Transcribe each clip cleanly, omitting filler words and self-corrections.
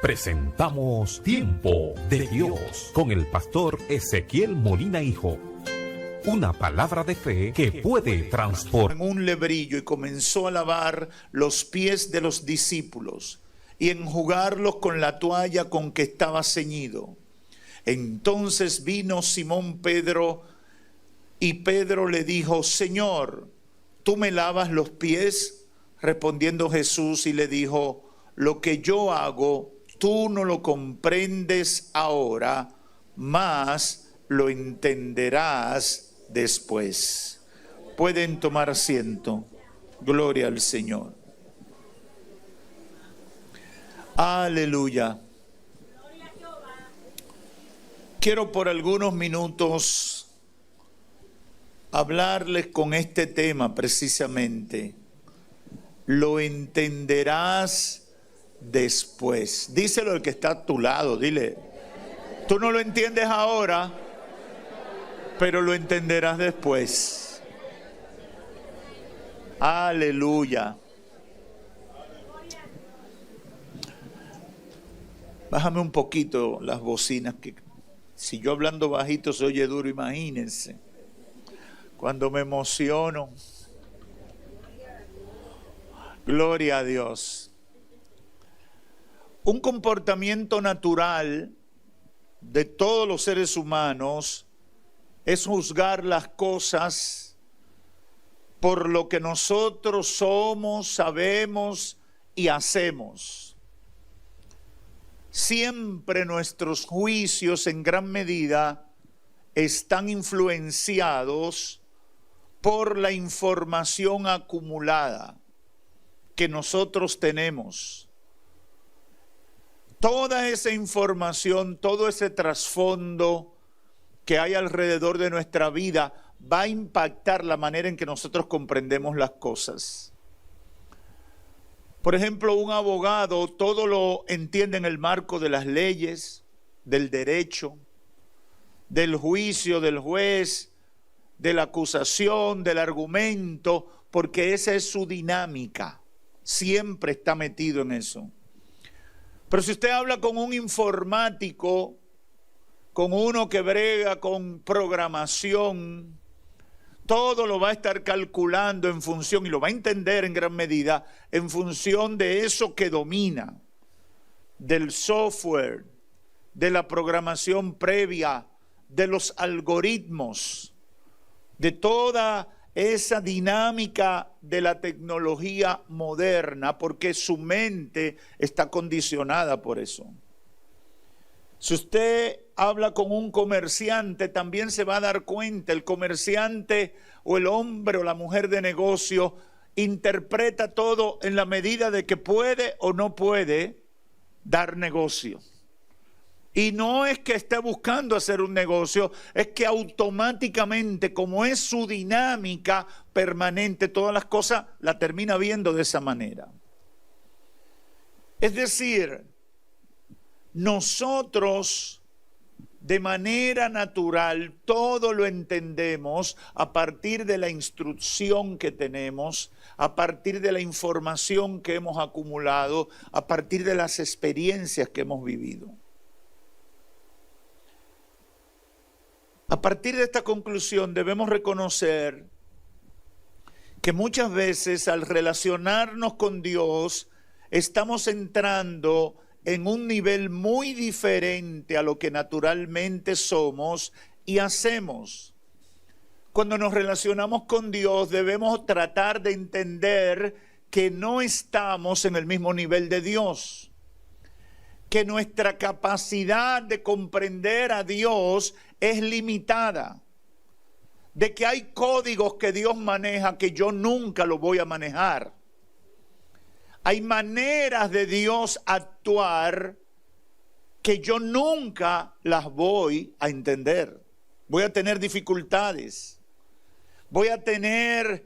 Presentamos Tiempo de Dios con el pastor Ezequiel Molina Hijo. Una palabra de fe que puede transformar. En un lebrillo y comenzó a lavar los pies de los discípulos y enjugarlos con la toalla con que estaba ceñido. Entonces vino Simón Pedro y Pedro le dijo: Señor, ¿tú me lavas los pies? Respondiendo Jesús y le dijo: lo que yo hago, tú no lo comprendes ahora, mas lo entenderás después. Pueden tomar asiento. Gloria al Señor. Aleluya. Quiero por algunos minutos hablarles con este tema precisamente. Lo entenderás después. Díselo al que está a tu lado, dile: tú no lo entiendes ahora, pero lo entenderás después. Aleluya. Bájame un poquito las bocinas, que si yo hablando bajito se oye duro, imagínense. Cuando me emociono. Gloria a Dios. Un comportamiento natural de todos los seres humanos es juzgar las cosas por lo que nosotros somos, sabemos y hacemos. Siempre nuestros juicios en gran medida están influenciados por la información acumulada que nosotros tenemos. Toda esa información, todo ese trasfondo que hay alrededor de nuestra vida va a impactar la manera en que nosotros comprendemos las cosas. Por ejemplo, un abogado todo lo entiende en el marco de las leyes, del derecho, del juicio del juez, de la acusación, del argumento, porque esa es su dinámica. Siempre está metido en eso. Pero si usted habla con un informático, con uno que brega con programación, todo lo va a estar calculando en función, y lo va a entender en gran medida, en función de eso que domina, del software, de la programación previa, de los algoritmos, de toda esa dinámica de la tecnología moderna, porque su mente está condicionada por eso. Si usted habla con un comerciante, también se va a dar cuenta. El comerciante o el hombre o la mujer de negocio interpreta todo en la medida de que puede o no puede dar negocio. Y no es que esté buscando hacer un negocio, es que automáticamente, como es su dinámica permanente, todas las cosas la termina viendo de esa manera. Es decir, nosotros de manera natural todo lo entendemos a partir de la instrucción que tenemos, a partir de la información que hemos acumulado, a partir de las experiencias que hemos vivido. A partir de esta conclusión debemos reconocer que muchas veces al relacionarnos con Dios estamos entrando en un nivel muy diferente a lo que naturalmente somos y hacemos. Cuando nos relacionamos con Dios debemos tratar de entender que no estamos en el mismo nivel de Dios, que nuestra capacidad de comprender a Dios es limitada, de que hay códigos que Dios maneja que yo nunca lo voy a manejar. Hay maneras de Dios actuar que yo nunca las voy a entender. Voy a tener dificultades, voy a tener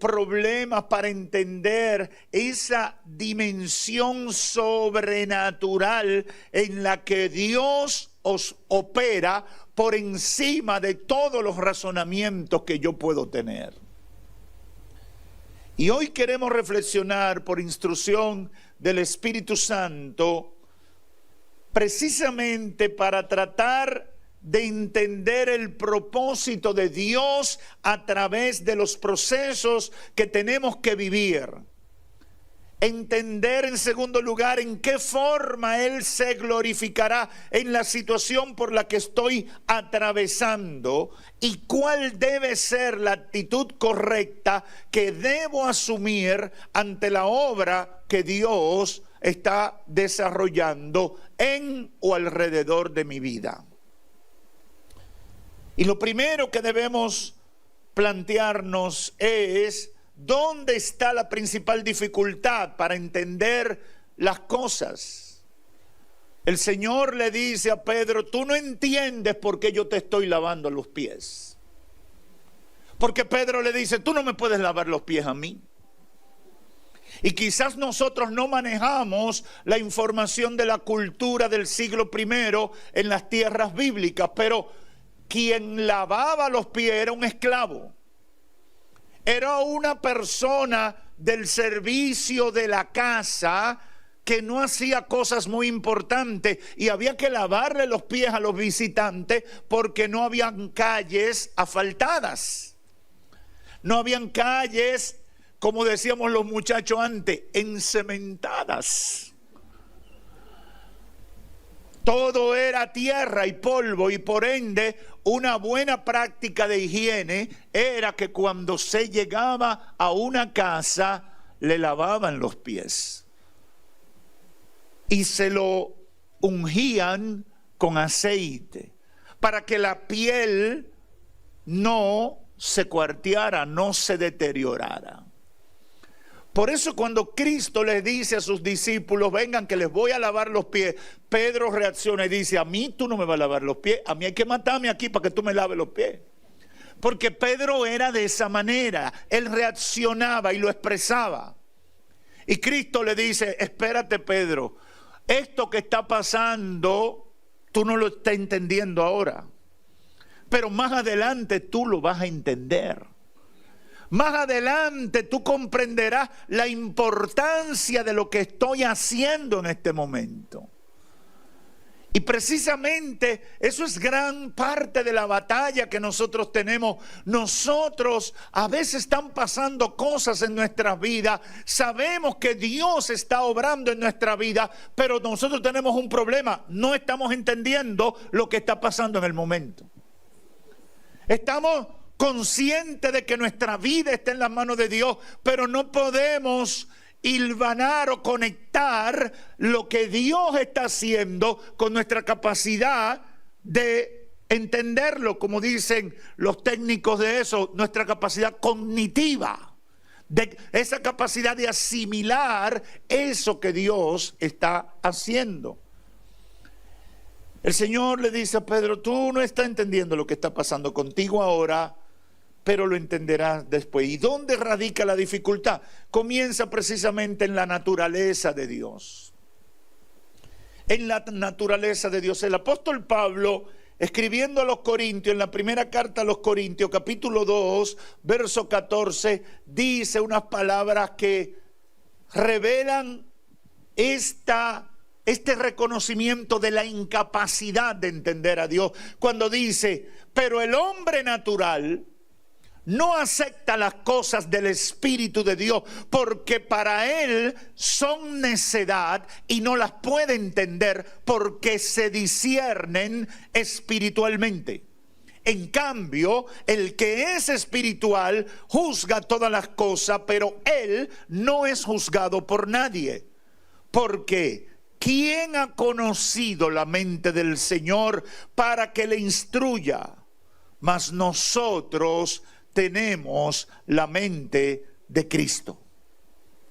problemas para entender esa dimensión sobrenatural en la que Dios os opera por encima de todos los razonamientos que yo puedo tener. Y hoy queremos reflexionar por instrucción del Espíritu Santo precisamente para tratar de entender el propósito de Dios a través de los procesos que tenemos que vivir. Entender, en segundo lugar, en qué forma Él se glorificará en la situación por la que estoy atravesando y cuál debe ser la actitud correcta que debo asumir ante la obra que Dios está desarrollando en o alrededor de mi vida. Y lo primero que debemos plantearnos es: ¿dónde está la principal dificultad para entender las cosas? El Señor le dice a Pedro: tú no entiendes por qué yo te estoy lavando los pies. Porque Pedro le dice: tú no me puedes lavar los pies a mí. Y quizás nosotros no manejamos la información de la cultura del siglo I en las tierras bíblicas, pero quien lavaba los pies era un esclavo. Era una persona del servicio de la casa que no hacía cosas muy importantes y había que lavarle los pies a los visitantes porque no habían calles asfaltadas. No habían calles, como decíamos los muchachos antes, encementadas. Todo era tierra y polvo, y por ende una buena práctica de higiene era que cuando se llegaba a una casa le lavaban los pies y se lo ungían con aceite para que la piel no se cuarteara, no se deteriorara. Por eso cuando Cristo les dice a sus discípulos: vengan que les voy a lavar los pies, Pedro reacciona y dice: a mí tú no me vas a lavar los pies, a mí hay que matarme aquí para que tú me laves los pies. Porque Pedro era de esa manera, él reaccionaba y lo expresaba. Y Cristo le dice: espérate, Pedro, esto que está pasando tú no lo estás entendiendo ahora, pero más adelante tú lo vas a entender. Más adelante tú comprenderás la importancia de lo que estoy haciendo en este momento. Y precisamente eso es gran parte de la batalla que nosotros tenemos. Nosotros a veces están pasando cosas en nuestras vidas. Sabemos que Dios está obrando en nuestra vida, pero nosotros tenemos un problema. No estamos entendiendo lo que está pasando en el momento. Estamos conscientes de que nuestra vida está en las manos de Dios, pero no podemos hilvanar o conectar lo que Dios está haciendo con nuestra capacidad de entenderlo, como dicen los técnicos de eso, nuestra capacidad cognitiva, de esa capacidad de asimilar eso que Dios está haciendo. El Señor le dice a Pedro: tú no estás entendiendo lo que está pasando contigo ahora, pero lo entenderás después. ¿Y dónde radica la dificultad? Comienza precisamente en la naturaleza de Dios. En la naturaleza de Dios. El apóstol Pablo, escribiendo a los Corintios, en la primera carta a los Corintios, capítulo 2, verso 14, dice unas palabras que revelan este reconocimiento de la incapacidad de entender a Dios. Cuando dice: pero el hombre natural no acepta las cosas del Espíritu de Dios, porque para él son necedad y no las puede entender, porque se disciernen espiritualmente. En cambio, el que es espiritual juzga todas las cosas, pero él no es juzgado por nadie. Porque ¿quién ha conocido la mente del Señor para que le instruya? Mas nosotros tenemos la mente de Cristo.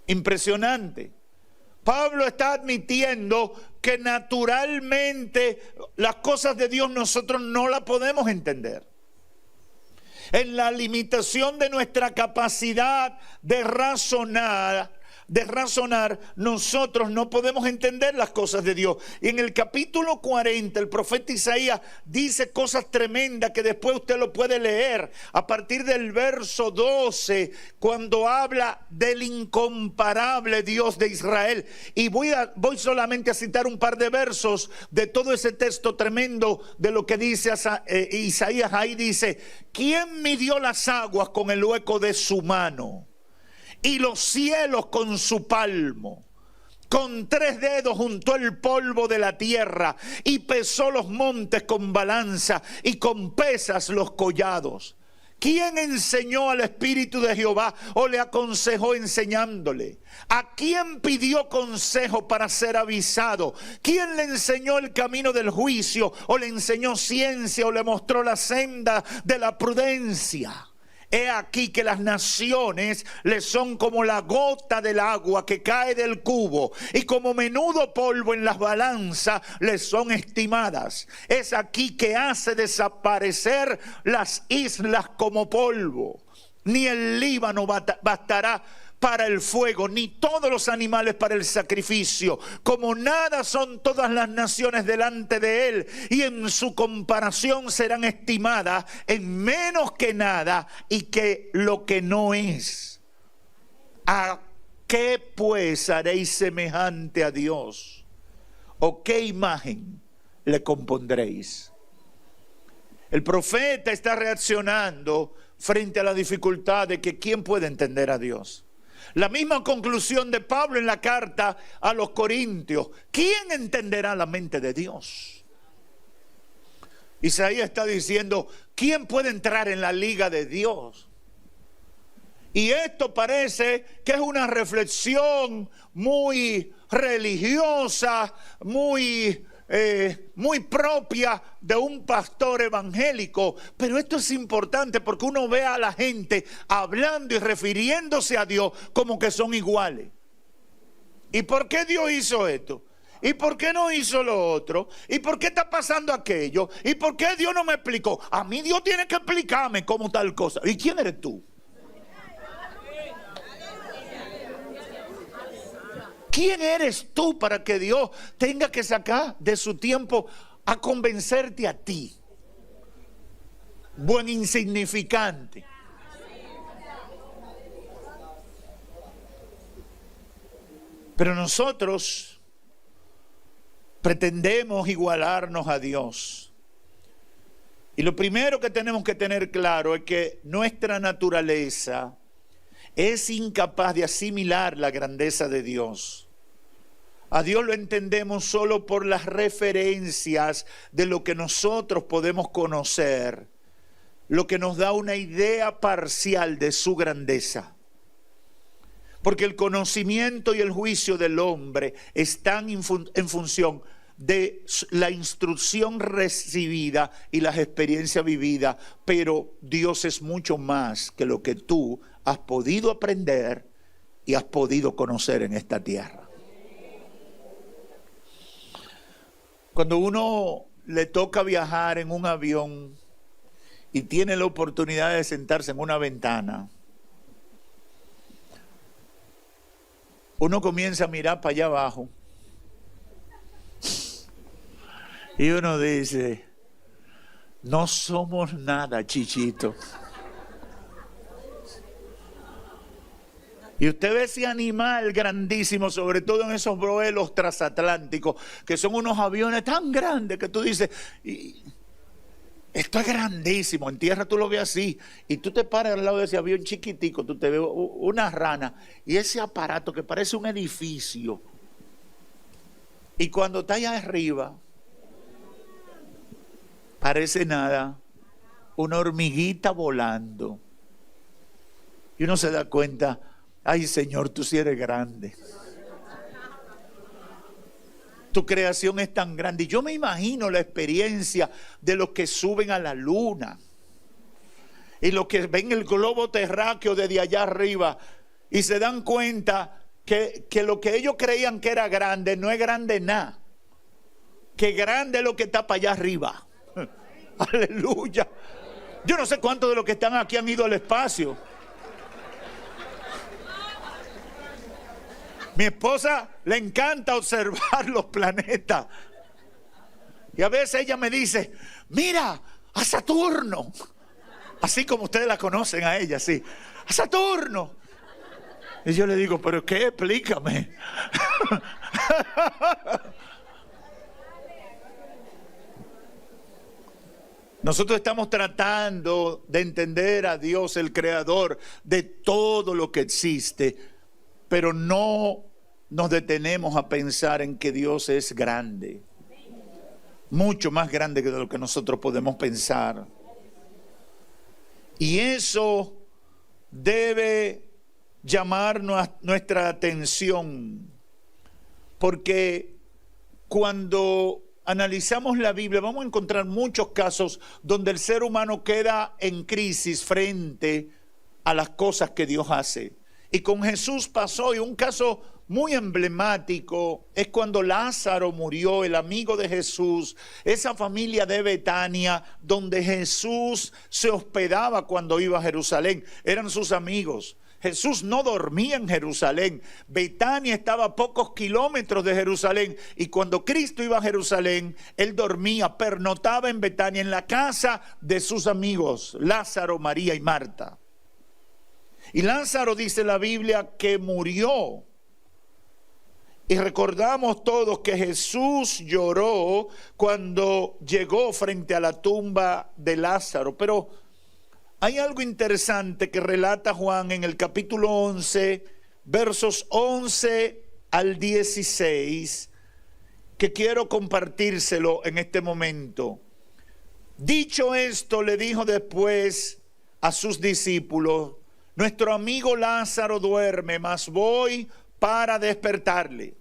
Impresionante. Pablo está admitiendo que naturalmente las cosas de Dios nosotros no las podemos entender. En la limitación de nuestra capacidad de razonar, de razonar, nosotros no podemos entender las cosas de Dios. Y en el capítulo 40, el profeta Isaías dice cosas tremendas que después usted lo puede leer a partir del verso 12, cuando habla del incomparable Dios de Israel. Y voy solamente a citar un par de versos de todo ese texto tremendo de lo que dice Isaías. Ahí dice: ¿quién midió las aguas con el hueco de su mano y los cielos con su palmo? Con 3 dedos juntó el polvo de la tierra y pesó los montes con balanza y con pesas los collados. ¿Quién enseñó al Espíritu de Jehová o le aconsejó enseñándole? ¿A quién pidió consejo para ser avisado? ¿Quién le enseñó el camino del juicio o le enseñó ciencia o le mostró la senda de la prudencia? He aquí que las naciones le son como la gota del agua que cae del cubo, y como menudo polvo en las balanzas le son estimadas. Es aquí que hace desaparecer las islas como polvo. Ni el Líbano bastará para el fuego, ni todos los animales para el sacrificio. Como nada son todas las naciones delante de él, y en su comparación serán estimadas en menos que nada y que lo que no es. ¿A qué pues haréis semejante a Dios? ¿O qué imagen le compondréis? El profeta está reaccionando frente a la dificultad de que ¿quién puede entender a Dios? La misma conclusión de Pablo en la carta a los Corintios: ¿quién entenderá la mente de Dios? Isaías está diciendo: ¿quién puede entrar en la liga de Dios? Y esto parece que es una reflexión muy religiosa, muy propia de un pastor evangélico, pero esto es importante porque uno ve a la gente hablando y refiriéndose a Dios como que son iguales. ¿Y por qué Dios hizo esto? ¿Y por qué no hizo lo otro? ¿Y por qué está pasando aquello? ¿Y por qué Dios no me explicó? A mí Dios tiene que explicarme cómo tal cosa. ¿Y quién eres tú? ¿Quién eres tú para que Dios tenga que sacar de su tiempo a convencerte a ti? Buen insignificante. Pero nosotros pretendemos igualarnos a Dios. Y lo primero que tenemos que tener claro es que nuestra naturaleza es incapaz de asimilar la grandeza de Dios. A Dios lo entendemos solo por las referencias de lo que nosotros podemos conocer, lo que nos da una idea parcial de su grandeza. Porque el conocimiento y el juicio del hombre están en función de la instrucción recibida y las experiencias vividas, pero Dios es mucho más que lo que tú has podido aprender y has podido conocer en esta tierra. Cuando uno le toca viajar en un avión y tiene la oportunidad de sentarse en una ventana, uno comienza a mirar para allá abajo y uno dice: no somos nada, chichito. Y usted ve ese animal grandísimo, sobre todo en esos vuelos transatlánticos, que son unos aviones tan grandes que tú dices, esto es grandísimo. En tierra tú lo ves así, y tú te paras al lado de ese avión chiquitico, tú te ves una rana, y ese aparato que parece un edificio. Y cuando está allá arriba, parece nada, una hormiguita volando. Y uno se da cuenta: ay, Señor, tú sí eres grande. Tu creación es tan grande. Y yo me imagino la experiencia de los que suben a la luna y los que ven el globo terráqueo desde allá arriba y se dan cuenta que lo que ellos creían que era grande no es grande nada. Que grande es lo que está para allá arriba. Aleluya. Yo no sé cuántos de los que están aquí han ido al espacio. Mi esposa le encanta observar los planetas. Y a veces ella me dice, mira, a Saturno. Así como ustedes la conocen a ella, sí. A Saturno. Y yo le digo, ¿pero qué? Explícame. Nosotros estamos tratando de entender a Dios, el creador de todo lo que existe, pero no nos detenemos a pensar en que Dios es grande, mucho más grande que de lo que nosotros podemos pensar. Y eso debe llamar nuestra atención, porque cuando analizamos la Biblia vamos a encontrar muchos casos donde el ser humano queda en crisis frente a las cosas que Dios hace. Y con Jesús pasó, y un caso muy emblemático es cuando Lázaro murió, el amigo de Jesús, esa familia de Betania donde Jesús se hospedaba cuando iba a Jerusalén, eran sus amigos. Jesús no dormía en Jerusalén. Betania estaba a pocos kilómetros de Jerusalén, y cuando Cristo iba a Jerusalén, él dormía, pernotaba en Betania, en la casa de sus amigos, Lázaro, María y Marta. Y Lázaro, dice la Biblia, que murió. Y recordamos todos que Jesús lloró cuando llegó frente a la tumba de Lázaro. Pero hay algo interesante que relata Juan en el capítulo 11, versos 11 al 16, que quiero compartírselo en este momento. Dicho esto, le dijo después a sus discípulos: nuestro amigo Lázaro duerme, mas voy para despertarle.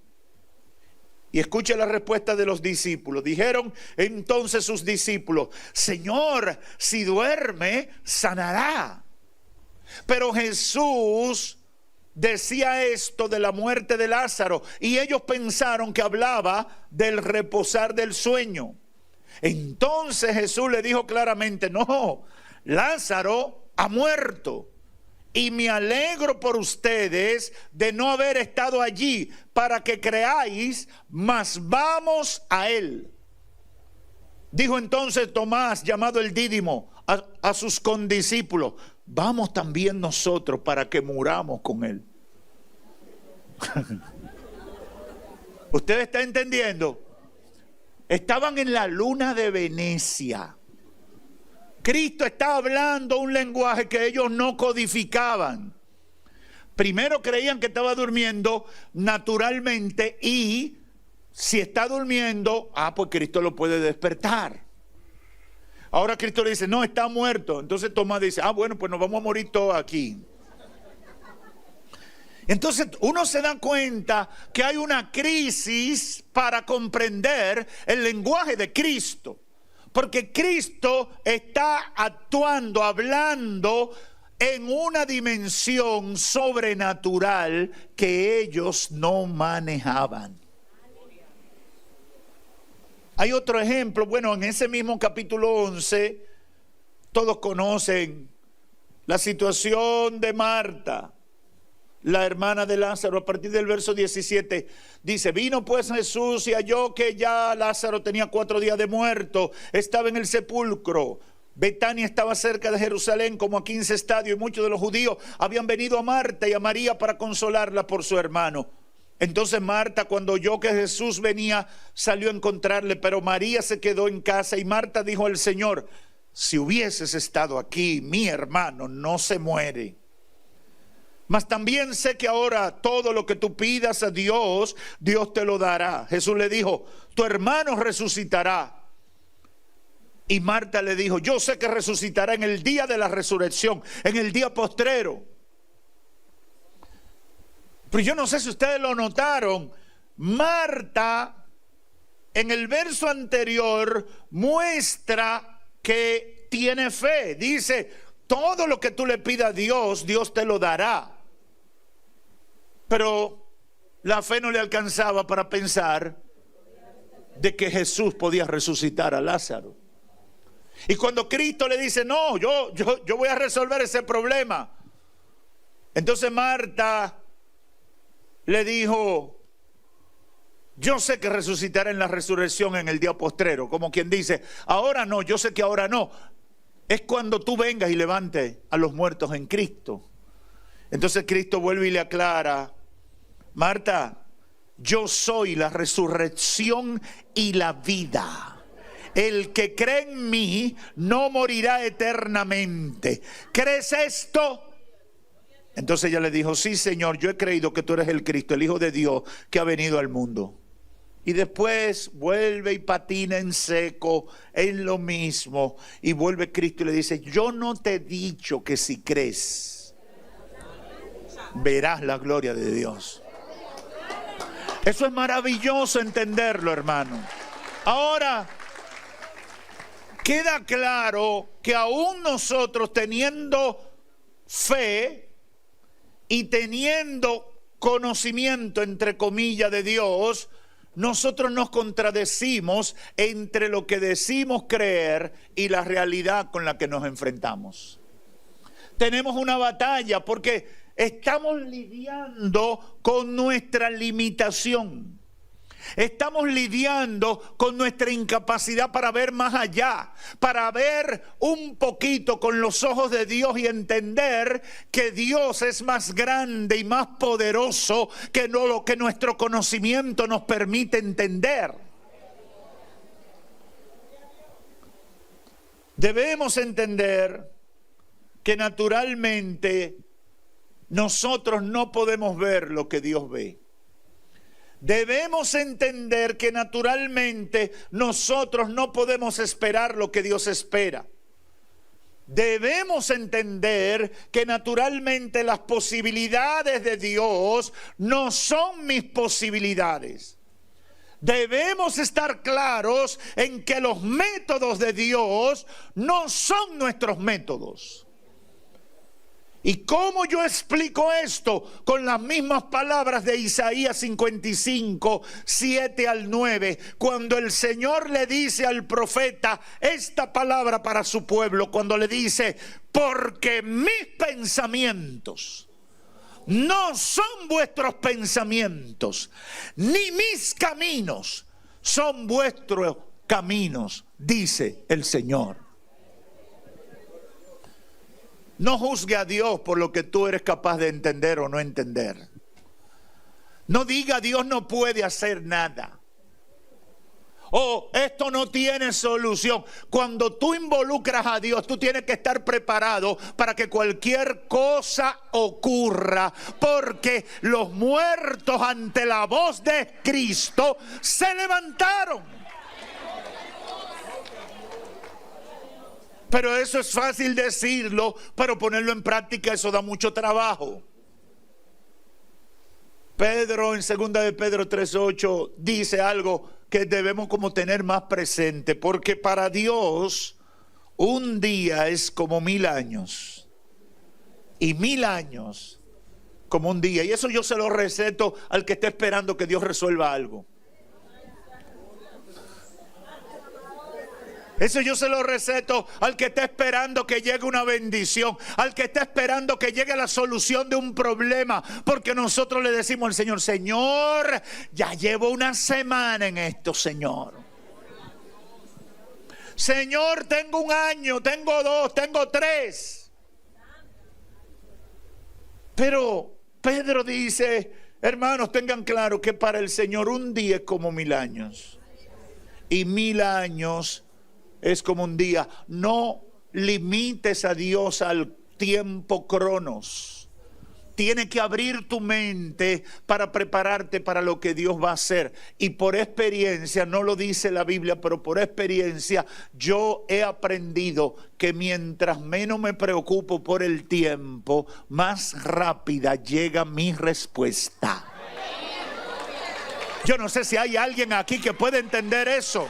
Y escuche la respuesta de los discípulos. Dijeron entonces sus discípulos: Señor, si duerme, sanará. Pero Jesús decía esto de la muerte de Lázaro, y ellos pensaron que hablaba del reposar del sueño. Entonces Jesús le dijo claramente: no, Lázaro ha muerto. Y me alegro por ustedes de no haber estado allí para que creáis, mas vamos a él. Dijo entonces Tomás, llamado el Dídimo, a sus condiscípulos: vamos también nosotros para que muramos con él. ¿Usted está entendiendo? Estaban en la luna de Venecia. Cristo está hablando un lenguaje que ellos no codificaban. Primero creían que estaba durmiendo naturalmente, y si está durmiendo, pues Cristo lo puede despertar. Ahora Cristo le dice: no, está muerto. Entonces Tomás dice: bueno, pues nos vamos a morir todos aquí. Entonces uno se da cuenta que hay una crisis para comprender el lenguaje de Cristo. Porque Cristo está actuando, hablando en una dimensión sobrenatural que ellos no manejaban. Hay otro ejemplo, bueno, en ese mismo capítulo 11, todos conocen la situación de Marta, la hermana de Lázaro. A partir del verso 17 dice: vino pues Jesús y halló que ya Lázaro tenía 4 días de muerto, estaba en el sepulcro. Betania estaba cerca de Jerusalén, como a 15 estadios, y muchos de los judíos habían venido a Marta y a María para consolarla por su hermano. Entonces Marta, cuando oyó que Jesús venía, salió a encontrarle, pero María se quedó en casa. Y Marta dijo al Señor: si hubieses estado aquí, mi hermano no se muere. Mas también sé que ahora todo lo que tú pidas a Dios, Dios te lo dará. Jesús le dijo: tu hermano resucitará. Y Marta le dijo: yo sé que resucitará en el día de la resurrección, en el día postrero. Pero yo no sé si ustedes lo notaron, Marta en el verso anterior muestra que tiene fe. Dice: todo lo que tú le pidas a Dios, Dios te lo dará. Pero la fe no le alcanzaba para pensar de que Jesús podía resucitar a Lázaro. Y cuando Cristo le dice: no, yo voy a resolver ese problema, entonces Marta le dijo, yo sé que resucitará en la resurrección en el día postrero, como quien dice, ahora no, yo sé que ahora no, es cuando tú vengas y levantes a los muertos en Cristo. Entonces Cristo vuelve y le aclara, Marta, yo soy la resurrección y la vida. El que cree en mí no morirá eternamente. ¿Crees esto? Entonces ella le dijo, sí, Señor, yo he creído que tú eres el Cristo, el Hijo de Dios que ha venido al mundo. Y después vuelve y patina en seco en lo mismo. Y vuelve Cristo y le dice, yo no te he dicho que si crees, verás la gloria de Dios. Eso es maravilloso entenderlo, hermano. Ahora, queda claro que aún nosotros teniendo fe y teniendo conocimiento, entre comillas, de Dios, nosotros nos contradecimos entre lo que decimos creer y la realidad con la que nos enfrentamos. Tenemos una batalla porque estamos lidiando con nuestra limitación. Estamos lidiando con nuestra incapacidad para ver más allá, para ver un poquito con los ojos de Dios y entender que Dios es más grande y más poderoso que lo que nuestro conocimiento nos permite entender. Debemos entender que naturalmente nosotros no podemos ver lo que Dios ve. Debemos entender que naturalmente nosotros no podemos esperar lo que Dios espera. Debemos entender que naturalmente las posibilidades de Dios no son mis posibilidades. Debemos estar claros en que los métodos de Dios no son nuestros métodos. ¿Y cómo yo explico esto? Con las mismas palabras de Isaías 55, 7 al 9, cuando el Señor le dice al profeta esta palabra para su pueblo, cuando le dice, porque mis pensamientos no son vuestros pensamientos, ni mis caminos son vuestros caminos, dice el Señor. No juzgue a Dios por lo que tú eres capaz de entender o no entender. No diga Dios no puede hacer nada. O esto no tiene solución. Cuando tú involucras a Dios, tú tienes que estar preparado para que cualquier cosa ocurra. Porque los muertos ante la voz de Cristo se levantaron. Pero eso es fácil decirlo, pero ponerlo en práctica eso da mucho trabajo. Pedro en 2 de Pedro 3:8 dice algo que debemos como tener más presente, porque para Dios un día es como 1000 años y 1000 años como un día. Y eso yo se lo receto al que esté esperando que Dios resuelva algo. Eso yo se lo receto al que está esperando que llegue una bendición, al que está esperando que llegue la solución de un problema, porque nosotros le decimos al Señor, Señor, ya llevo una semana en esto, Señor. Señor, tengo 1 año, tengo 2, tengo 3. Pero Pedro dice, hermanos, tengan claro que para el Señor un día es como 1000 años. Y 1000 años es como un día. No limites a Dios al tiempo cronos. Tienes que abrir tu mente para prepararte para lo que Dios va a hacer. Y por experiencia, no lo dice la Biblia, pero por experiencia yo he aprendido que mientras menos me preocupo por el tiempo, más rápida llega mi respuesta. Yo no sé si hay alguien aquí que puede entender eso.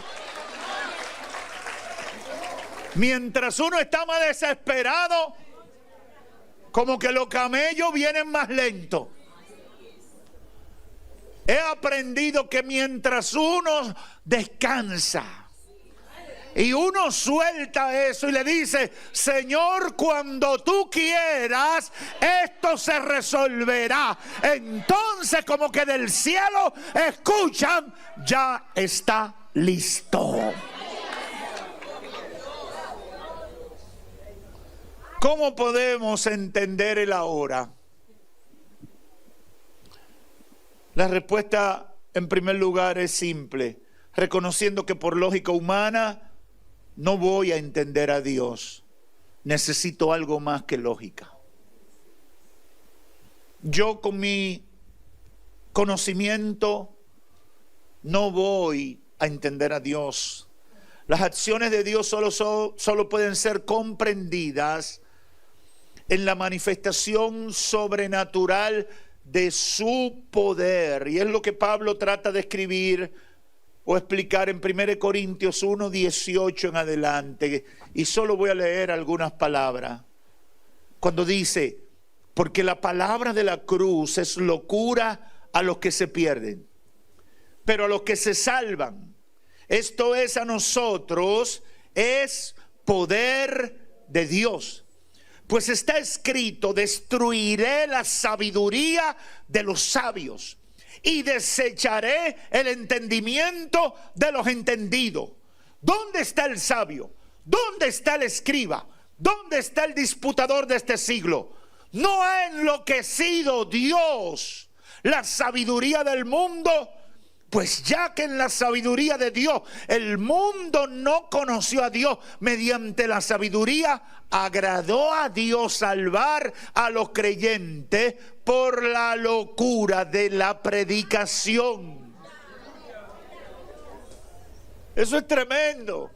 Mientras uno está más desesperado, como que los camellos vienen más lentos. He aprendido que mientras uno descansa, Y uno suelta eso y le dice: Señor, cuando tú quieras, esto se resolverá. Entonces, como que del cielo escuchan: ya está listo. ¿Cómo podemos entender el ahora? La respuesta, en primer lugar, es simple: reconociendo que por lógica humana no voy a entender a Dios. Necesito algo más que lógica. Yo con mi conocimiento no voy a entender a Dios. Las acciones de Dios solo pueden ser comprendidas en la manifestación sobrenatural de su poder. Y es lo que Pablo trata de escribir o explicar en 1 Corintios 1:18 en adelante. Y solo voy a leer algunas palabras. Cuando dice: porque la palabra de la cruz es locura a los que se pierden, pero a los que se salvan, esto es, a nosotros, es poder de Dios. Pues está escrito: destruiré la sabiduría de los sabios y desecharé el entendimiento de los entendidos. ¿Dónde está el sabio? ¿Dónde está el escriba? ¿Dónde está el disputador de este siglo? ¿No ha enloquecido Dios la sabiduría del mundo? Pues ya que en la sabiduría de Dios el mundo no conoció a Dios, mediante la sabiduría agradó a Dios salvar a los creyentes por la locura de la predicación. Eso es tremendo.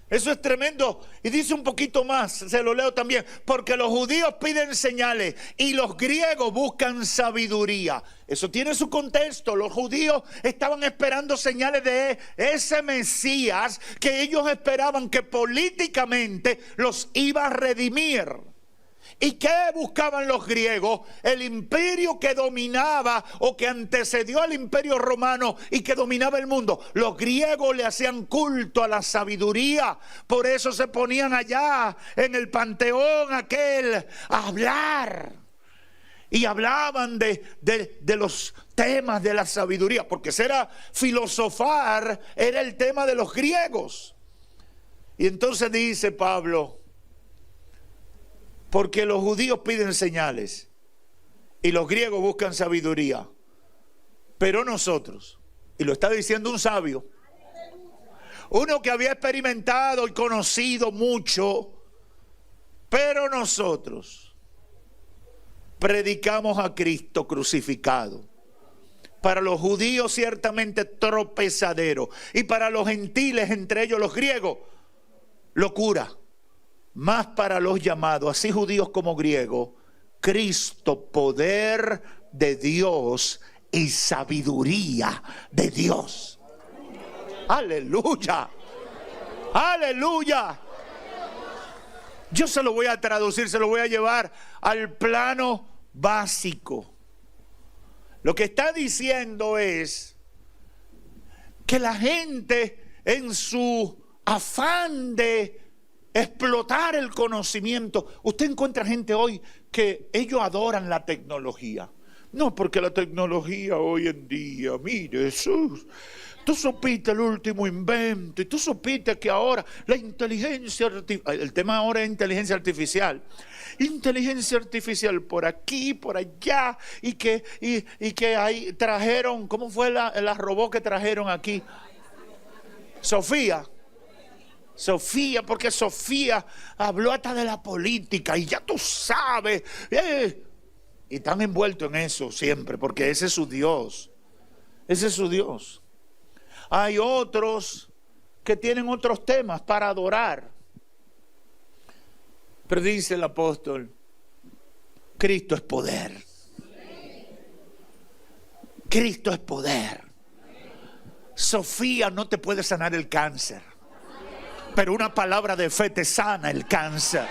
Eso es tremendo. Y dice un poquito más, se lo leo también: porque los judíos piden señales y los griegos buscan sabiduría. Eso tiene su contexto. Los judíos estaban esperando señales de ese Mesías que ellos esperaban que políticamente los iba a redimir. ¿Y qué buscaban los griegos? El imperio que dominaba o que antecedió al imperio romano y que dominaba el mundo. Los griegos le hacían culto a la sabiduría. Por eso se ponían allá en el panteón aquel a hablar. Y hablaban de los temas de la sabiduría. Porque ese era filosofar, era el tema de los griegos. Y entonces dice Pablo: porque los judíos piden señales y los griegos buscan sabiduría, pero nosotros, y lo está diciendo un sabio, uno que había experimentado y conocido mucho, pero nosotros predicamos a Cristo crucificado. Para los judíos ciertamente tropezadero, y para los gentiles, entre ellos los griegos, locura. Más para los llamados, así judíos como griegos, Cristo, poder de Dios y sabiduría de Dios. Aleluya. Aleluya. Yo se lo voy a traducir, se lo voy a llevar al plano básico. Lo que está diciendo es que la gente, en su afán de explotar el conocimiento, usted encuentra gente hoy que ellos adoran la tecnología. No, porque la tecnología hoy en día, mire, Jesús, tú supiste el último invento y tú supiste que ahora la inteligencia artificial, el tema ahora es inteligencia artificial. Inteligencia artificial por aquí, por allá, y que ahí trajeron, ¿cómo fue la robot que trajeron aquí? Sofía, porque Sofía habló hasta de la política y ya tú sabes. Y están envueltos en eso siempre, porque ese es su Dios. Ese es su Dios. Hay otros que tienen otros temas para adorar. Pero dice el apóstol: Cristo es poder. Cristo es poder. Sofía no te puede sanar el cáncer, pero una palabra de fe te sana el cáncer.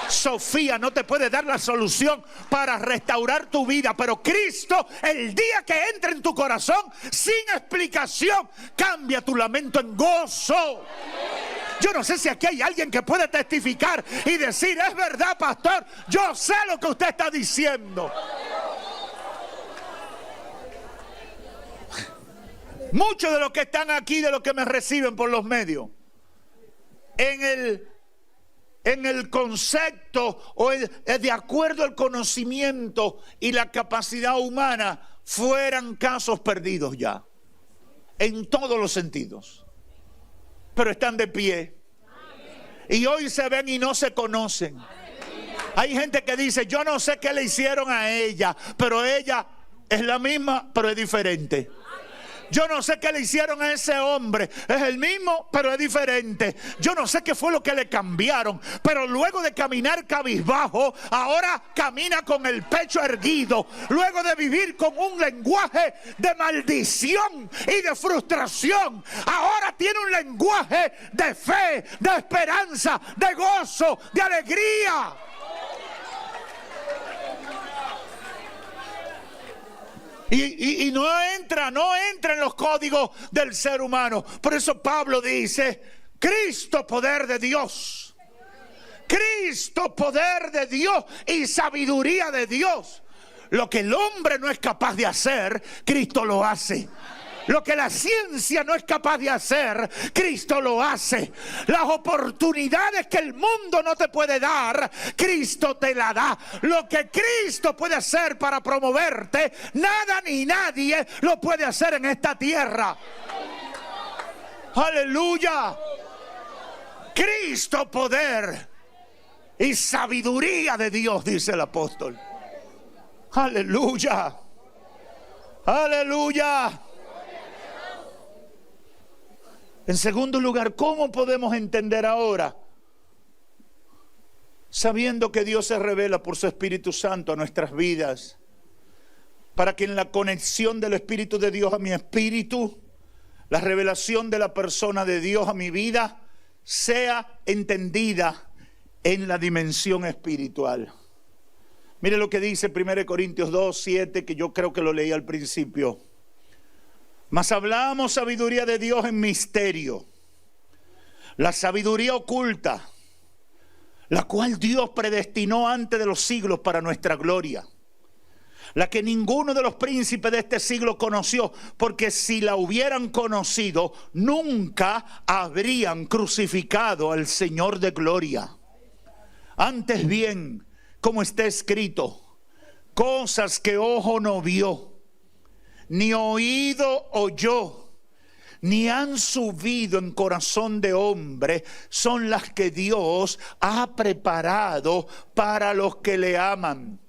Sofía no te puede dar la solución para restaurar tu vida, pero Cristo, el día que entre en tu corazón, sin explicación, cambia tu lamento en gozo. Yo no sé si aquí hay alguien que puede testificar y decir, es verdad, pastor, yo sé lo que usted está diciendo. Muchos de los que están aquí, de los que me reciben por los medios, en el concepto o de acuerdo al conocimiento y la capacidad humana, fueran casos perdidos ya, en todos los sentidos. Pero están de pie. Y hoy se ven y no se conocen. Hay gente que dice, yo no sé qué le hicieron a ella, pero ella es la misma, pero es diferente. Yo no sé qué le hicieron a ese hombre, es el mismo, pero es diferente. Yo no sé qué fue lo que le cambiaron, pero luego de caminar cabizbajo, ahora camina con el pecho erguido. Luego de vivir con un lenguaje de maldición y de frustración, ahora tiene un lenguaje de fe, de esperanza, de gozo, de alegría. Y no entra en los códigos del ser humano. Por eso Pablo dice, Cristo poder de Dios. Cristo poder de Dios y sabiduría de Dios. Lo que el hombre no es capaz de hacer, Cristo lo hace. Lo que la ciencia no es capaz de hacer, Cristo lo hace. Las oportunidades que el mundo no te puede dar, Cristo te la da. Lo que Cristo puede hacer para promoverte, nada ni nadie lo puede hacer en esta tierra. Aleluya. Cristo poder y sabiduría de Dios, dice el apóstol. Aleluya. Aleluya. En segundo lugar, ¿cómo podemos entender ahora? Sabiendo que Dios se revela por su Espíritu Santo a nuestras vidas, para que en la conexión del Espíritu de Dios a mi espíritu, la revelación de la persona de Dios a mi vida, sea entendida en la dimensión espiritual. Mire lo que dice 1 Corintios 2:7, que yo creo que lo leí al principio. Mas hablamos sabiduría de Dios en misterio, la sabiduría oculta, la cual Dios predestinó antes de los siglos para nuestra gloria, la que ninguno de los príncipes de este siglo conoció, porque si la hubieran conocido, nunca habrían crucificado al Señor de gloria. Antes bien, como está escrito, cosas que ojo no vio, ni oído oyó, ni han subido en corazón de hombre, son las que Dios ha preparado para los que le aman.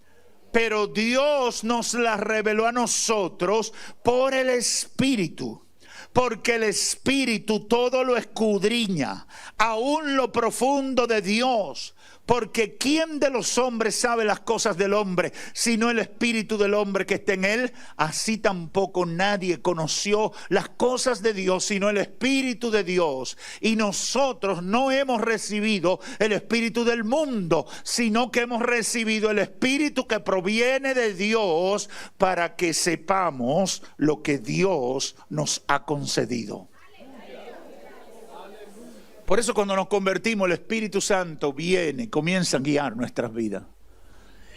Pero Dios nos las reveló a nosotros por el Espíritu, porque el Espíritu todo lo escudriña, aún lo profundo de Dios. Porque ¿quién de los hombres sabe las cosas del hombre, sino el espíritu del hombre que está en él? Así tampoco nadie conoció las cosas de Dios, sino el Espíritu de Dios. Y nosotros no hemos recibido el espíritu del mundo, sino que hemos recibido el Espíritu que proviene de Dios, para que sepamos lo que Dios nos ha concedido. Por eso cuando nos convertimos, el Espíritu Santo viene, comienza a guiar nuestras vidas.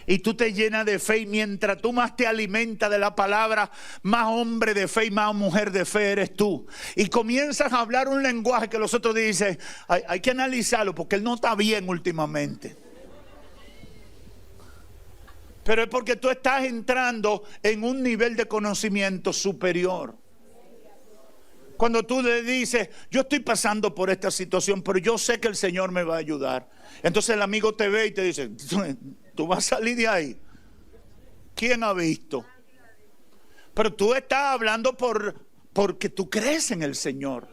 Y tú te llenas de fe, y mientras tú más te alimentas de la palabra, más hombre de fe y más mujer de fe eres tú. Y comienzas a hablar un lenguaje que los otros dicen, hay que analizarlo porque él no está bien últimamente. Pero es porque tú estás entrando en un nivel de conocimiento superior. Cuando tú le dices, yo estoy pasando por esta situación, pero yo sé que el Señor me va a ayudar. Entonces el amigo te ve y te dice, tú vas a salir de ahí. ¿Quién ha visto? Pero tú estás hablando porque tú crees en el Señor.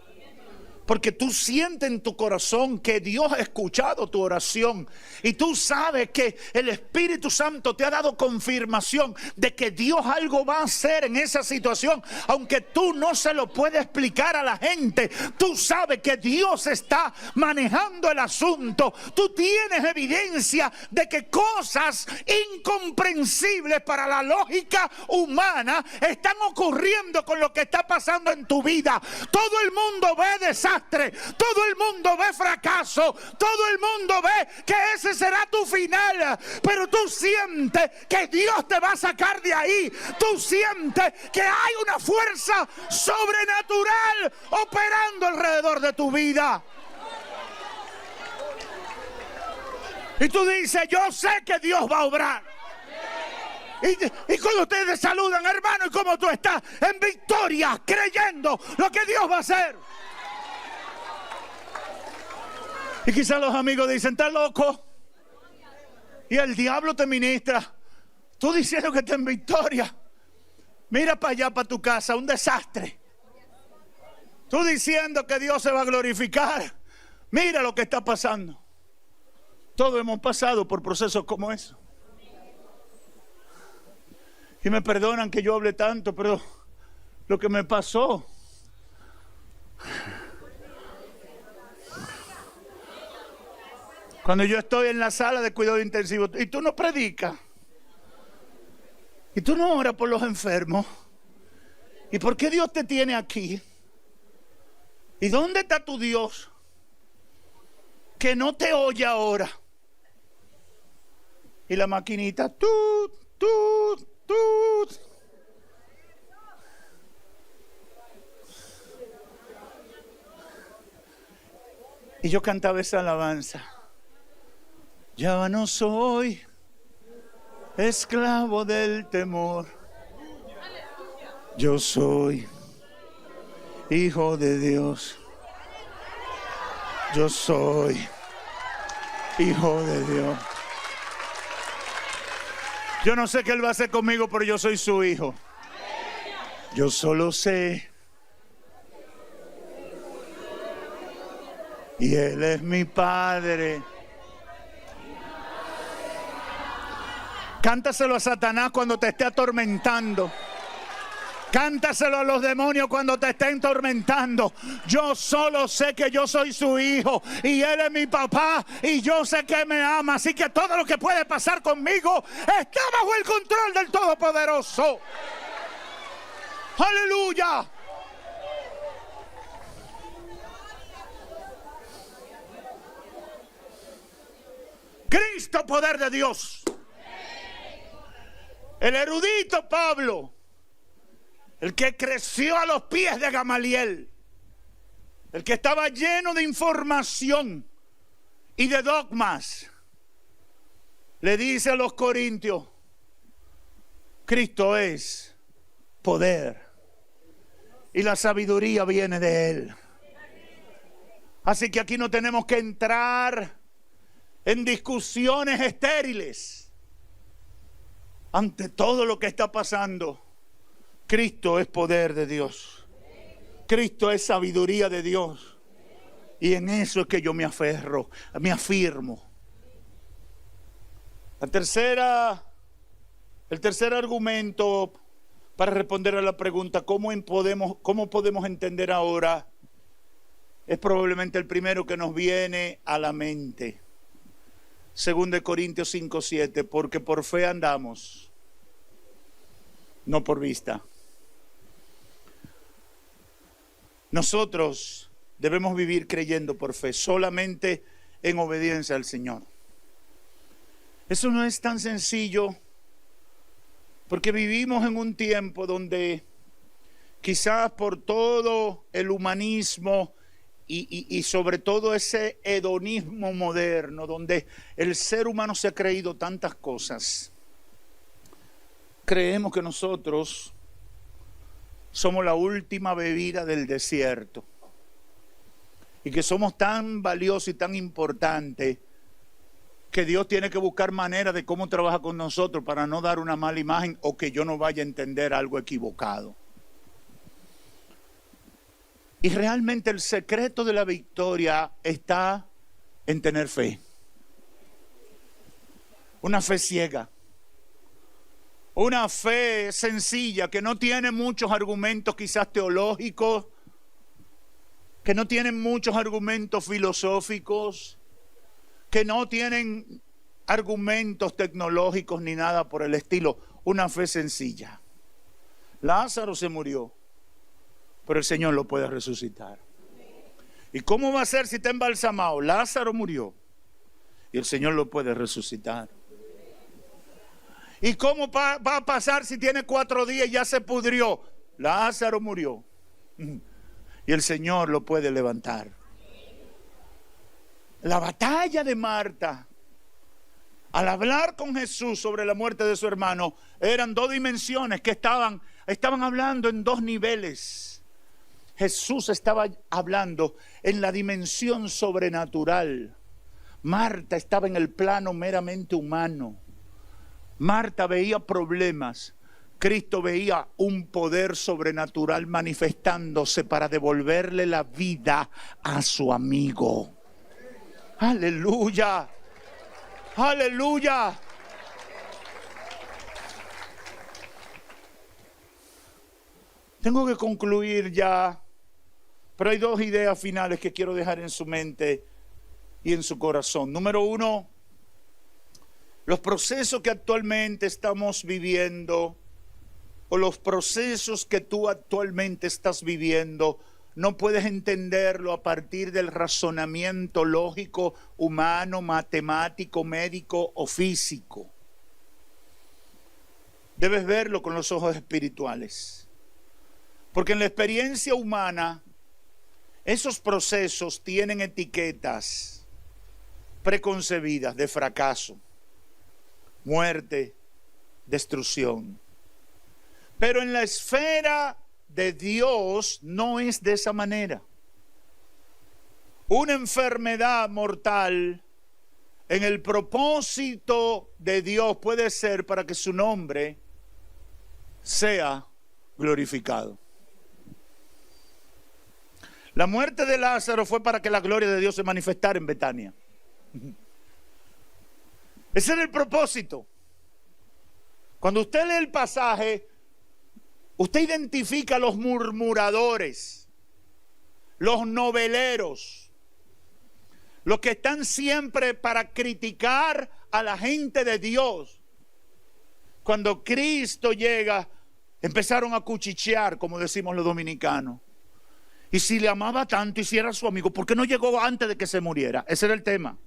Porque tú sientes en tu corazón que Dios ha escuchado tu oración. Y tú sabes que el Espíritu Santo te ha dado confirmación de que Dios algo va a hacer en esa situación. Aunque tú no se lo puedes explicar a la gente, tú sabes que Dios está manejando el asunto. Tú tienes evidencia de que cosas incomprensibles para la lógica humana están ocurriendo con lo que está pasando en tu vida. Todo el mundo ve desastre. Todo el mundo ve fracaso, todo el mundo ve que ese será tu final, pero tú sientes que Dios te va a sacar de ahí. Tú sientes que hay una fuerza sobrenatural operando alrededor de tu vida. Y tú dices, yo sé que Dios va a obrar. Y cuando ustedes saludan, hermano, ¿y cómo tú estás? En victoria, creyendo lo que Dios va a hacer. Y quizás los amigos dicen, ¿estás loco? Y el diablo te ministra. Tú diciendo que estás en victoria. Mira para allá, para tu casa, un desastre. Tú diciendo que Dios se va a glorificar. Mira lo que está pasando. Todos hemos pasado por procesos como eso. Y me perdonan que yo hable tanto, pero lo que me pasó. Cuando yo estoy en la sala de cuidado intensivo y tú no predicas, y tú no oras por los enfermos, ¿y por qué Dios te tiene aquí? ¿Y dónde está tu Dios que no te oye ahora? Y la maquinita, tut. Y yo cantaba esa alabanza. Ya no soy esclavo del temor. Yo soy hijo de Dios. Yo soy hijo de Dios. Yo no sé qué Él va a hacer conmigo, pero yo soy su hijo. Yo solo sé. Y Él es mi Padre. Cántaselo a Satanás cuando te esté atormentando. Cántaselo a los demonios cuando te estén atormentando. Yo solo sé que yo soy su hijo y Él es mi papá y yo sé que me ama. Así que todo lo que puede pasar conmigo está bajo el control del Todopoderoso. ¡Aleluya! Cristo, poder de Dios. El erudito Pablo, el que creció a los pies de Gamaliel, el que estaba lleno de información y de dogmas, le dice a los corintios, Cristo es poder y la sabiduría viene de Él. Así que aquí no tenemos que entrar en discusiones estériles. Ante todo lo que está pasando, Cristo es poder de Dios. Cristo es sabiduría de Dios. Y en eso es que yo me aferro, me afirmo. El tercer argumento para responder a la pregunta, ¿cómo podemos entender ahora? Es probablemente el primero que nos viene a la mente. 2 Corintios 5:7, porque por fe andamos, no por vista. Nosotros debemos vivir creyendo por fe, solamente en obediencia al Señor. Eso no es tan sencillo, porque vivimos en un tiempo donde quizás por todo el humanismo y sobre todo ese hedonismo moderno, donde el ser humano se ha creído tantas cosas, creemos que nosotros somos la última bebida del desierto y que somos tan valiosos y tan importantes que Dios tiene que buscar manera de cómo trabaja con nosotros para no dar una mala imagen o que yo no vaya a entender algo equivocado. Y realmente el secreto de la victoria está en tener fe. Una fe ciega. Una fe sencilla que no tiene muchos argumentos quizás teológicos, que no tienen muchos argumentos filosóficos, que no tienen argumentos tecnológicos ni nada por el estilo. Una fe sencilla. Lázaro se murió, pero el Señor lo puede resucitar. ¿Y cómo va a ser si está embalsamado? Lázaro murió y el Señor lo puede resucitar. ¿Y cómo va a pasar si tiene 4 días y ya se pudrió? Lázaro murió y el Señor lo puede levantar. La batalla de Marta, al hablar con Jesús sobre la muerte de su hermano, eran 2 dimensiones que estaban hablando en 2 niveles. Jesús estaba hablando en la dimensión sobrenatural. Marta estaba en el plano meramente humano. Marta veía problemas. Cristo veía un poder sobrenatural manifestándose para devolverle la vida a su amigo. ¡Aleluya! ¡Aleluya! Tengo que concluir ya, pero hay 2 ideas finales que quiero dejar en su mente y en su corazón. Número 1, los procesos que actualmente estamos viviendo, o los procesos que tú actualmente estás viviendo, no puedes entenderlo a partir del razonamiento lógico, humano, matemático, médico o físico. Debes verlo con los ojos espirituales. Porque en la experiencia humana, esos procesos tienen etiquetas preconcebidas de fracaso, muerte, destrucción. Pero en la esfera de Dios no es de esa manera. Una enfermedad mortal en el propósito de Dios puede ser para que su nombre sea glorificado. La muerte de Lázaro fue para que la gloria de Dios se manifestara en Betania. Ese era el propósito. Cuando usted lee el pasaje, usted identifica a los murmuradores, los noveleros, los que están siempre para criticar a la gente de Dios. Cuando Cristo llega, empezaron a cuchichear, como decimos los dominicanos. Y si le amaba tanto y si era su amigo, ¿por qué no llegó antes de que se muriera? Ese era el tema.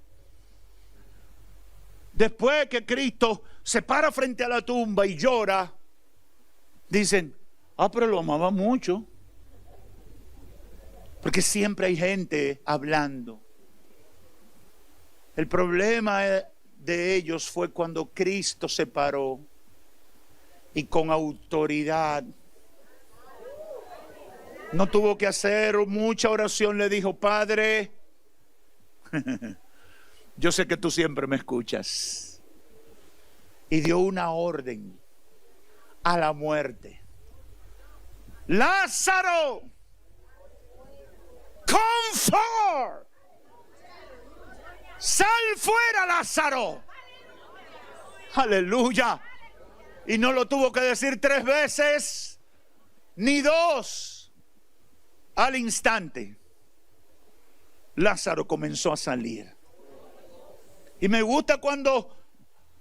Después que Cristo se para frente a la tumba y llora, dicen, pero lo amaba mucho. Porque siempre hay gente hablando. El problema de ellos fue cuando Cristo se paró y con autoridad, no tuvo que hacer mucha oración, le dijo, Padre, yo sé que tú siempre me escuchas. Y dio una orden a la muerte. Lázaro, come forth. Sal fuera, Lázaro. Aleluya. Y no lo tuvo que decir 3 veces, ni 2. Al instante, Lázaro comenzó a salir. Y me gusta cuando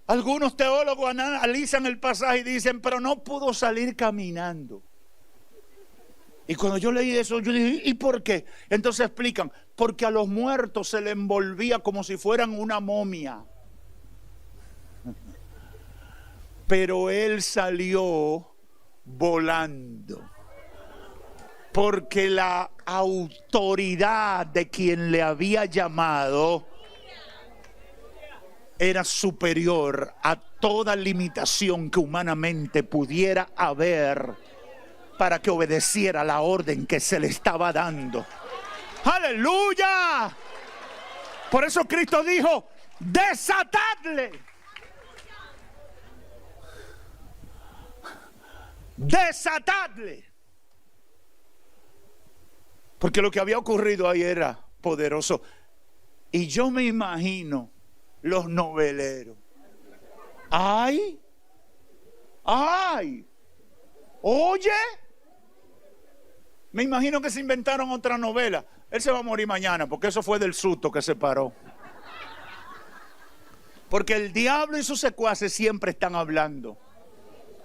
algunos teólogos analizan el pasaje y dicen, pero no pudo salir caminando. Y cuando yo leí eso, yo dije, ¿y por qué? Entonces explican, porque a los muertos se le envolvía como si fueran una momia. Pero él salió volando. Porque la autoridad de quien le había llamado era superior a toda limitación que humanamente pudiera haber para que obedeciera la orden que se le estaba dando. ¡Aleluya! Por eso Cristo dijo, desatadle. Desatadle. Porque lo que había ocurrido ahí era poderoso. Y yo me imagino los noveleros. ¡Ay! ¡Ay! Oye, me imagino que se inventaron otra novela. Él se va a morir mañana porque eso fue del susto que se paró. Porque el diablo y sus secuaces siempre están hablando.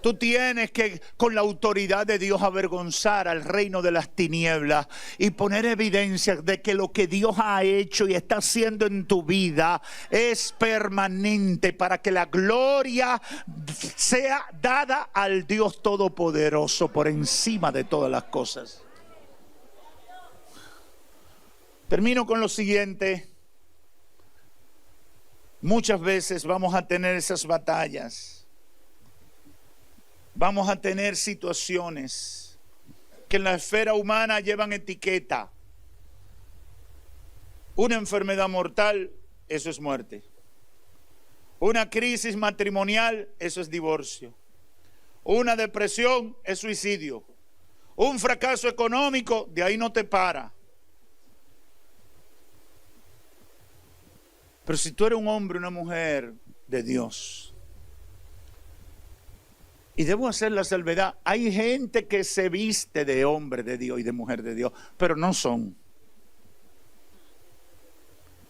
Tú tienes que, con la autoridad de Dios, avergonzar al reino de las tinieblas y poner evidencia de que lo que Dios ha hecho y está haciendo en tu vida es permanente, para que la gloria sea dada al Dios Todopoderoso por encima de todas las cosas. Termino con lo siguiente. Muchas veces vamos a tener esas batallas. Vamos a tener situaciones que en la esfera humana llevan etiqueta. Una enfermedad mortal, eso es muerte. Una crisis matrimonial, eso es divorcio. Una depresión es suicidio. Un fracaso económico, de ahí no te para. Pero si tú eres un hombre, una mujer de Dios, y debo hacer la salvedad, hay gente que se viste de hombre de Dios y de mujer de Dios, pero no son.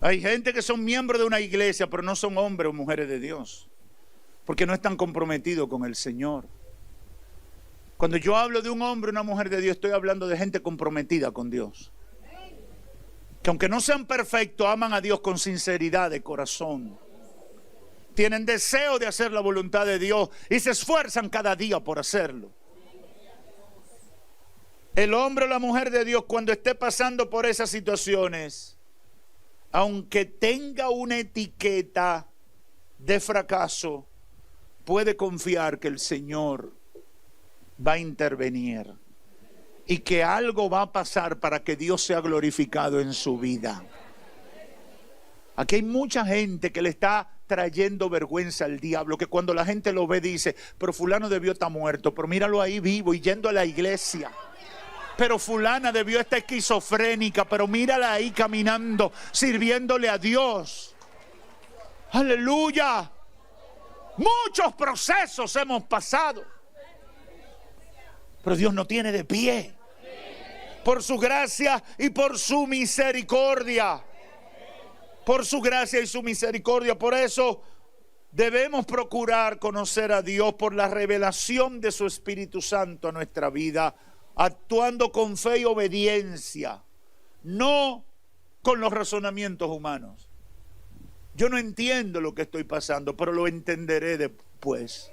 Hay gente que son miembros de una iglesia, pero no son hombres o mujeres de Dios, porque no están comprometidos con el Señor. Cuando yo hablo de un hombre o una mujer de Dios, estoy hablando de gente comprometida con Dios, que aunque no sean perfectos, aman a Dios con sinceridad de corazón. Tienen deseo de hacer la voluntad de Dios y se esfuerzan cada día por hacerlo. El hombre o la mujer de Dios, cuando esté pasando por esas situaciones, aunque tenga una etiqueta de fracaso, puede confiar que el Señor va a intervenir y que algo va a pasar para que Dios sea glorificado en su vida. Aquí hay mucha gente que le está trayendo vergüenza al diablo, que cuando la gente lo ve dice, pero fulano debió estar muerto, pero míralo ahí vivo y yendo a la iglesia. Pero fulana debió estar esquizofrénica, pero mírala ahí caminando, sirviéndole a Dios. Aleluya. Muchos procesos hemos pasado, pero Dios nos tiene de pie por su gracia y por su misericordia. Por su gracia y su misericordia. Por eso debemos procurar conocer a Dios por la revelación de su Espíritu Santo a nuestra vida, actuando con fe y obediencia, no con los razonamientos humanos. Yo no entiendo lo que estoy pasando, pero lo entenderé después.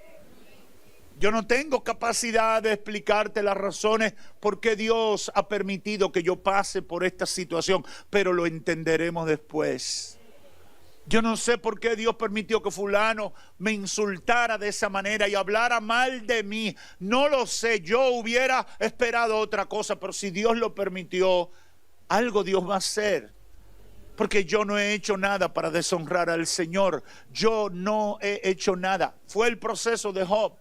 Yo no tengo capacidad de explicarte las razones por qué Dios ha permitido que yo pase por esta situación, pero lo entenderemos después. Yo no sé por qué Dios permitió que fulano me insultara de esa manera y hablara mal de mí. No lo sé, yo hubiera esperado otra cosa, pero si Dios lo permitió, algo Dios va a hacer. Porque yo no he hecho nada para deshonrar al Señor. Yo no he hecho nada. Fue el proceso de Job.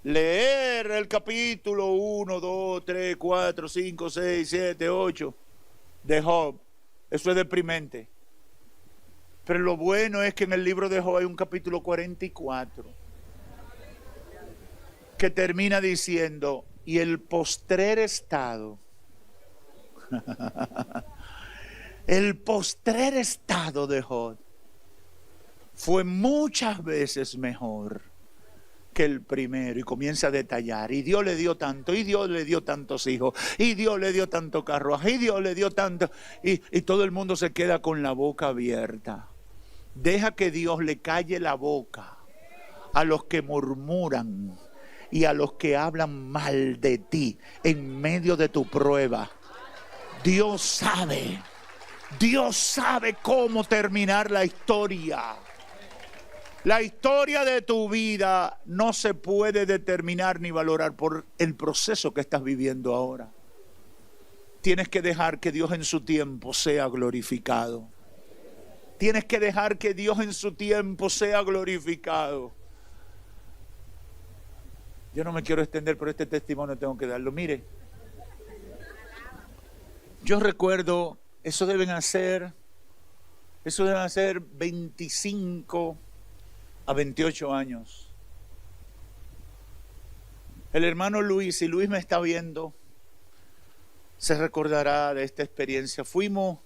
Leer el capítulo 1, 2, 3, 4, 5, 6, 7, 8 de Job, eso es deprimente. Pero lo bueno es que en el libro de Job hay un capítulo 44 que termina diciendo, y el postrer estado, el postrer estado de Job fue muchas veces mejor que el primero, y comienza a detallar, y Dios le dio tanto, y Dios le dio tantos hijos, y Dios le dio tanto carruaje, y Dios le dio tanto, y todo el mundo se queda con la boca abierta. Deja que Dios le calle la boca a los que murmuran y a los que hablan mal de ti en medio de tu prueba. Dios sabe cómo terminar la historia. La historia de tu vida no se puede determinar ni valorar por el proceso que estás viviendo ahora. Tienes que dejar que Dios en su tiempo sea glorificado. Tienes que dejar que Dios en su tiempo sea glorificado. Yo no me quiero extender, pero este testimonio tengo que darlo. Mire, Yo recuerdo, eso deben hacer 25 a 28 años. El hermano Luis, si Luis me está viendo, se recordará de esta experiencia. Fuimos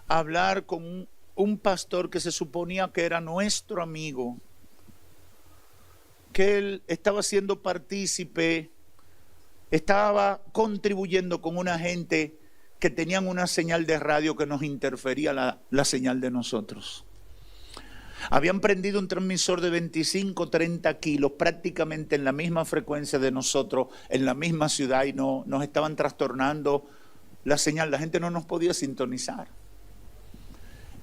a hablar con un pastor que se suponía que era nuestro amigo, que él estaba siendo partícipe, estaba contribuyendo con una gente que tenían una señal de radio que nos interfería la señal de nosotros. Habían prendido un transmisor de 25, 30 kilos prácticamente en la misma frecuencia de nosotros, en la misma ciudad, y nos estaban trastornando la señal. La gente no nos podía sintonizar.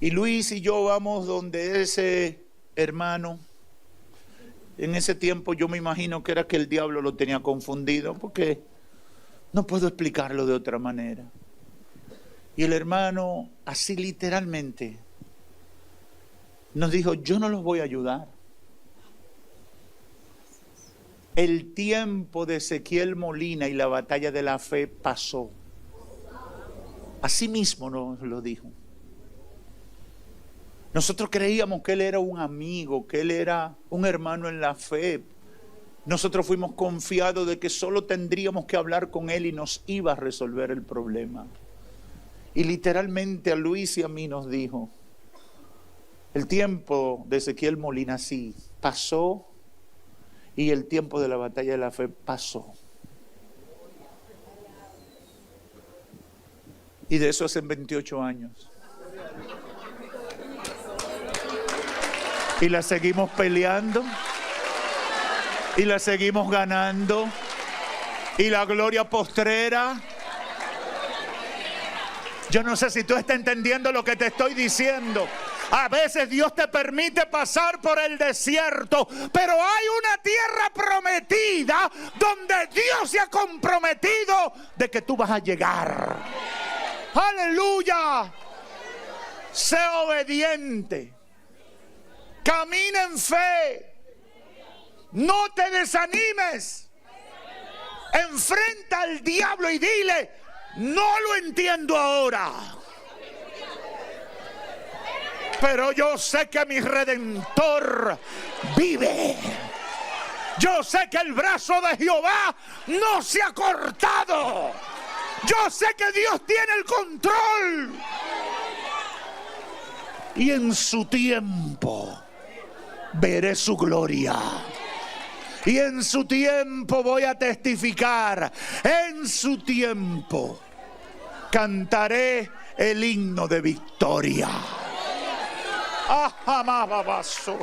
Y Luis y yo vamos donde ese hermano. En ese tiempo yo me imagino que era que el diablo lo tenía confundido, porque no puedo explicarlo de otra manera. Y el hermano, así literalmente, nos dijo: yo no los voy a ayudar. El tiempo de Ezequiel Molina y la batalla de la fe pasó. Así mismo nos lo dijo. Nosotros creíamos que él era un amigo, que él era un hermano en la fe. Nosotros fuimos confiados de que solo tendríamos que hablar con él y nos iba a resolver el problema. Y literalmente a Luis y a mí nos dijo: el tiempo de Ezequiel Molina sí pasó, y el tiempo de la batalla de la fe pasó. Y de eso hacen 28 años. Y la seguimos peleando, y la seguimos ganando, y la gloria postrera. Yo no sé si tú estás entendiendo lo que te estoy diciendo. A veces Dios te permite pasar por el desierto, pero hay una tierra prometida donde Dios se ha comprometido de que tú vas a llegar. ¡Aleluya! Sé obediente. Camina en fe. No te desanimes. Enfrenta al diablo y dile: no lo entiendo ahora, pero yo sé que mi Redentor vive. Yo sé que el brazo de Jehová no se ha cortado. Yo sé que Dios tiene el control. Y en su tiempo veré su gloria. Y en su tiempo voy a testificar. En su tiempo cantaré el himno de victoria. Ajamababaso.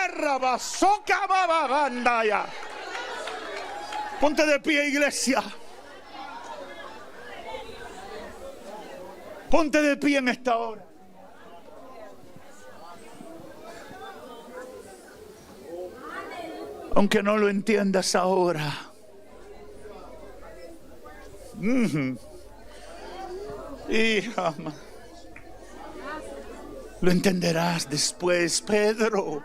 Errabasocabababandaya. Ponte de pie, iglesia. Ponte de pie en esta hora. Aunque no lo entiendas ahora, hija, lo entenderás después. Pedro,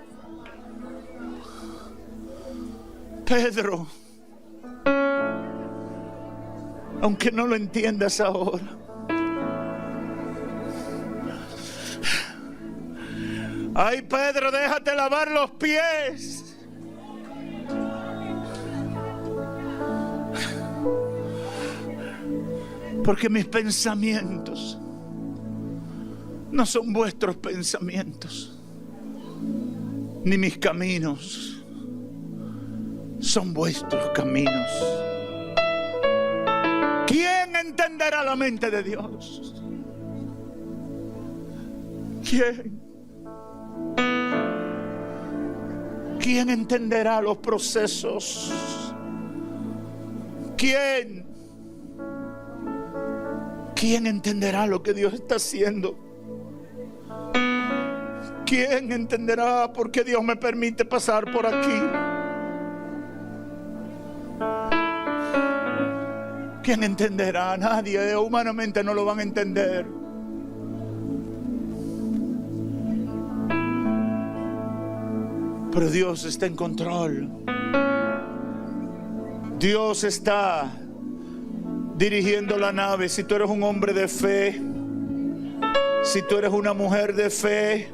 aunque no lo entiendas ahora, ay, Pedro, déjate lavar los pies. Porque mis pensamientos no son vuestros pensamientos, ni mis caminos son vuestros caminos. ¿Quién entenderá la mente de Dios? ¿Quién? ¿Quién entenderá los procesos? ¿Quién entenderá lo que Dios está haciendo? ¿Quién entenderá por qué Dios me permite pasar por aquí? ¿Quién entenderá? Nadie. Humanamente no lo van a entender. Pero Dios está en control. Dios está dirigiendo la nave. Si tú eres un hombre de fe, si tú eres una mujer de fe,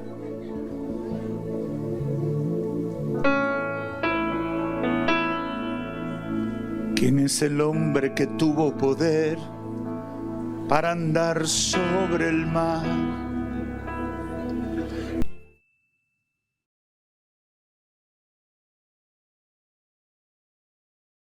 ¿quién es el hombre que tuvo poder para andar sobre el mar?